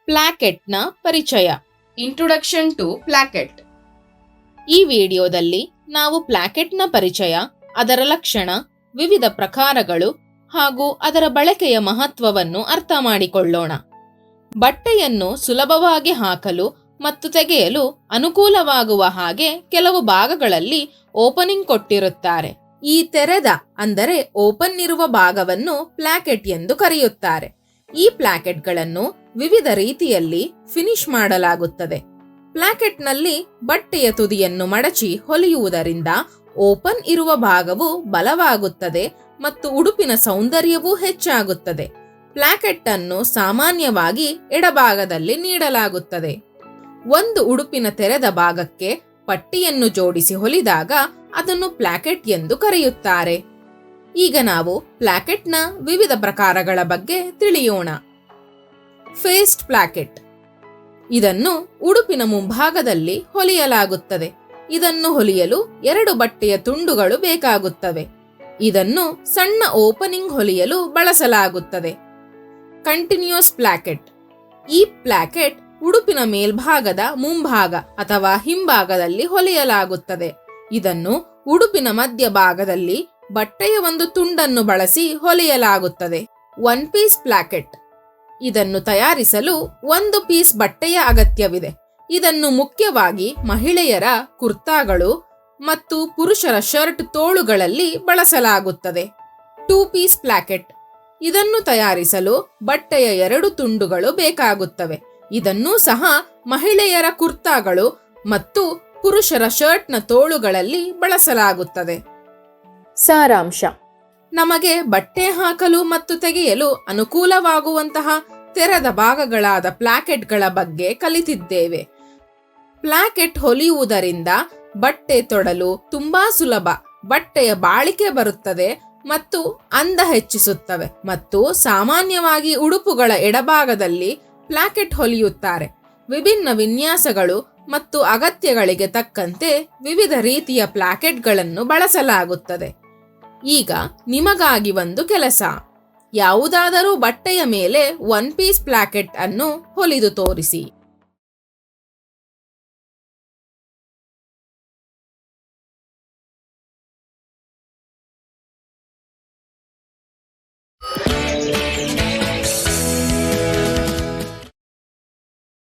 ಪ್ಲಾಕೆಟ್ನ ಪರಿಚಯ. Introduction to placket. ಈ ವಿಡಿಯೋದಲ್ಲಿ ನಾವು ಪ್ಲಾಕೆಟ್ನ ಪರಿಚಯ, ಅದರ ಲಕ್ಷಣ, ವಿವಿಧ ಪ್ರಕಾರಗಳು ಹಾಗೂ ಅದರ ಬಳಕೆಯ ಮಹತ್ವವನ್ನು ಅರ್ಥ ಮಾಡಿಕೊಳ್ಳೋಣ. ಬಟ್ಟೆಯನ್ನು ಸುಲಭವಾಗಿ ಹಾಕಲು ಮತ್ತು ತೆಗೆಯಲು ಅನುಕೂಲವಾಗುವ ಹಾಗೆ ಕೆಲವು ಭಾಗಗಳಲ್ಲಿ ಓಪನಿಂಗ್ ಕೊಟ್ಟಿರುತ್ತಾರೆ. ಈ ತೆರೆದ ಅಂದರೆ ಓಪನ್ ಇರುವ ಭಾಗವನ್ನು ಪ್ಲಾಕೆಟ್ ಎಂದು ಕರೆಯುತ್ತಾರೆ. ಈ ಪ್ಲಾಕೆಟ್ಗಳನ್ನು ವಿವಿಧ ರೀತಿಯಲ್ಲಿ ಫಿನಿಶ್ ಮಾಡಲಾಗುತ್ತದೆ. ಪ್ಲಾಕೆಟ್ನಲ್ಲಿ ಬಟ್ಟೆಯ ತುದಿಯನ್ನು ಮಡಚಿ ಹೊಲಿಯುವುದರಿಂದ ಓಪನ್ ಇರುವ ಭಾಗವು ಬಲವಾಗುತ್ತದೆ ಮತ್ತು ಉಡುಪಿನ ಸೌಂದರ್ಯವೂ ಹೆಚ್ಚಾಗುತ್ತದೆ. ಪ್ಲಾಕೆಟ್ ಅನ್ನು ಸಾಮಾನ್ಯವಾಗಿ ಎಡಭಾಗದಲ್ಲಿ ನೀಡಲಾಗುತ್ತದೆ. ಒಂದು ಉಡುಪಿನ ತೆರೆದ ಭಾಗಕ್ಕೆ ಪಟ್ಟಿಯನ್ನು ಜೋಡಿಸಿ ಹೊಲಿದಾಗ ಅದನ್ನು ಪ್ಲಾಕೆಟ್ ಎಂದು ಕರೆಯುತ್ತಾರೆ. ಈಗ ನಾವು ಪ್ಲಾಕೆಟ್ನ ವಿವಿಧ ಪ್ರಕಾರಗಳ ಬಗ್ಗೆ ತಿಳಿಯೋಣ. Faced placket. ಇದನ್ನು ಉಡುಪಿನ ಮುಂಭಾಗದಲ್ಲಿ ಹೊಲಿಯಲಾಗುತ್ತದೆ. ಇದನ್ನು ಹೊಲಿಯಲು 2 ಬಟ್ಟೆಯ ತುಂಡುಗಳು ಬೇಕಾಗುತ್ತವೆ. ಇದನ್ನು ಸಣ್ಣ ಓಪನಿಂಗ್ ಹೊಲಿಯಲು ಬಳಸಲಾಗುತ್ತದೆ. Continuous placket. ಈ ಪ್ಲಾಕೆಟ್ ಉಡುಪಿನ ಮೇಲ್ಭಾಗದ ಮುಂಭಾಗ ಅಥವಾ ಹಿಂಭಾಗದಲ್ಲಿ ಹೊಲಿಯಲಾಗುತ್ತದೆ. ಇದನ್ನು ಉಡುಪಿನ ಮಧ್ಯಭಾಗದಲ್ಲಿ ಬಟ್ಟೆಯ ಒಂದು ತುಂಡನ್ನು ಬಳಸಿ ಹೊಲಿಯಲಾಗುತ್ತದೆ. One piece placket. ಇದನ್ನು ತಯಾರಿಸಲು 1 ಪೀಸ್ ಬಟ್ಟೆಯ ಅಗತ್ಯವಿದೆ. ಇದನ್ನು ಮುಖ್ಯವಾಗಿ ಮಹಿಳೆಯರ ಕುರ್ತಾಗಳು ಮತ್ತು ಪುರುಷರ ಶರ್ಟ್ ತೋಳುಗಳಲ್ಲಿ ಬಳಸಲಾಗುತ್ತದೆ. 2 ಪೀಸ್ ಪ್ಲಾಕೆಟ್. ಇದನ್ನು ತಯಾರಿಸಲು ಬಟ್ಟೆಯ 2 ತುಂಡುಗಳು ಬೇಕಾಗುತ್ತವೆ. ಇದನ್ನೂ ಸಹ ಮಹಿಳೆಯರ ಕುರ್ತಾಗಳು ಮತ್ತು ಪುರುಷರ ಶರ್ಟ್ನ ತೋಳುಗಳಲ್ಲಿ ಬಳಸಲಾಗುತ್ತದೆ. ಸಾರಾಂಶ. ನಮಗೆ ಬಟ್ಟೆ ಹಾಕಲು ಮತ್ತು ತೆಗೆಯಲು ಅನುಕೂಲವಾಗುವಂತಹ ತೆರೆದ ಭಾಗಗಳಾದ ಪ್ಲಾಕೆಟ್ಗಳ ಬಗ್ಗೆ ಕಲಿತಿದ್ದೇವೆ. ಪ್ಲಾಕೆಟ್ ಹೊಲಿಯುವುದರಿಂದ ಬಟ್ಟೆ ತೊಡಲು ತುಂಬಾ ಸುಲಭ, ಬಟ್ಟೆಯ ಬಾಳಿಕೆ ಬರುತ್ತದೆ ಮತ್ತು ಅಂದ ಹೆಚ್ಚಿಸುತ್ತವೆ ಮತ್ತು ಸಾಮಾನ್ಯವಾಗಿ ಉಡುಪುಗಳ ಎಡಭಾಗದಲ್ಲಿ ಪ್ಲಾಕೆಟ್ ಹೊಲಿಯುತ್ತಾರೆ. ವಿಭಿನ್ನ ವಿನ್ಯಾಸಗಳು ಮತ್ತು ಅಗತ್ಯಗಳಿಗೆ ತಕ್ಕಂತೆ ವಿವಿಧ ರೀತಿಯ ಪ್ಲಾಕೆಟ್ಗಳನ್ನು ಬಳಸಲಾಗುತ್ತದೆ. ಈಗ ನಿಮಗಾಗಿ ಒಂದು ಕೆಲಸ. ಯಾವುದಾದರೂ ಬಟ್ಟೆಯ ಮೇಲೆ 1 ಪೀಸ್ ಪ್ಲಾಕೆಟ್ ಅನ್ನು ಹೊಲಿದು ತೋರಿಸಿ.